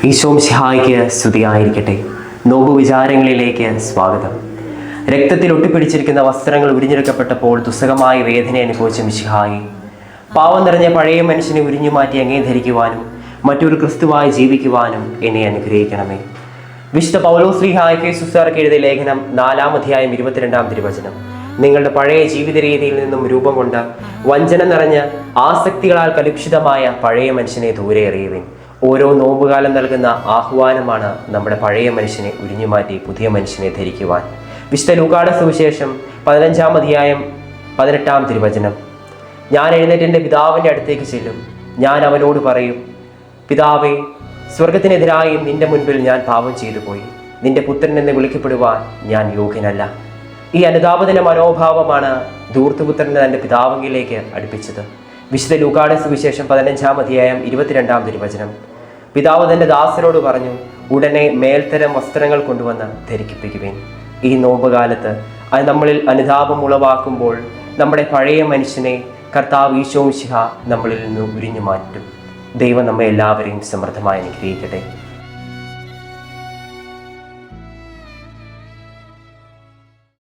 ഈശോമിശിഹായ്ക്ക് സ്തുതിയായിരിക്കട്ടെ. നോമ്പ് വിചാരങ്ങളിലേക്ക് സ്വാഗതം. രക്തത്തിൽ ഒട്ടിപ്പിടിച്ചിരിക്കുന്ന വസ്ത്രങ്ങൾ ഉരിഞ്ഞെടുക്കപ്പെട്ടപ്പോൾ ദുസ്സഹമായ വേദന അനുഭവിച്ച മിശിഹായി, പാവം നിറഞ്ഞ പഴയ മനുഷ്യനെ ഉരിഞ്ഞു മാറ്റി അങ്ങേ ധരിക്കുവാനും മറ്റൊരു ക്രിസ്തുവായി ജീവിക്കുവാനും എന്നെ അനുഗ്രഹിക്കണമേ. വിശുദ്ധ പൗലോസ്ലീഹായ എഫേസ്യർക്ക് എഴുതിയ ലേഖനം 4-ാം അധ്യായം 22-ാം തിരുവചനം. നിങ്ങളുടെ പഴയ ജീവിത രീതിയിൽ നിന്നും രൂപം കൊണ്ട വഞ്ചന നിറഞ്ഞ ആസക്തികളാൽ കലുഷിതമായ പഴയ മനുഷ്യനെ ദൂരെ എറിയുവിൻ. ഓരോ നോമ്പുകാലം നൽകുന്ന ആഹ്വാനമാണ് നമ്മുടെ പഴയ മനുഷ്യനെ ഉരിഞ്ഞുമാറ്റി പുതിയ മനുഷ്യനെ ധരിക്കുവാൻ. വിശുദ്ധ ലൂക്കായുടെ സുവിശേഷം 15-ാം അധ്യായം 18-ാം തിരുവചനം. ഞാൻ എഴുന്നേറ്റ് എൻ്റെ പിതാവിൻ്റെ അടുത്തേക്ക് ചെല്ലും. ഞാൻ അവനോട് പറയും, പിതാവേ, സ്വർഗത്തിനെതിരായി നിന്റെ മുൻപിൽ ഞാൻ പാപം ചെയ്തു പോയി. നിന്റെ പുത്രൻ എന്ന് വിളിക്കപ്പെടുവാൻ ഞാൻ യോഗ്യനല്ല. ഈ അനുതാപത്തിന്റെ മനോഭാവമാണ് ധൂർത്തുപുത്രനെ തൻ്റെ പിതാവിലേക്ക് അടുപ്പിച്ചത്. വിശുദ്ധ ലൂക്കായുടെ സുവിശേഷം 15-ാം അധ്യായം 22-ാം തിരുവചനം. പിതാവ് തൻ്റെ ദാസരോട് പറഞ്ഞു, ഉടനെ മേൽത്തരം വസ്ത്രങ്ങൾ കൊണ്ടുവന്ന് ധരിപ്പിക്കുവേൻ. ഈ നോമ്പുകാലത്ത് അത് നമ്മളിൽ അനുതാപം ഉളവാക്കുമ്പോൾ നമ്മുടെ പഴയ മനുഷ്യനെ കർത്താവ് ഈശോ മിശിഹ നമ്മളിൽ നിന്ന് ഉരിഞ്ഞു മാറ്റും. ദൈവം നമ്മെ എല്ലാവരെയും സമൃദ്ധമായി അനുഗ്രഹിക്കട്ടെ.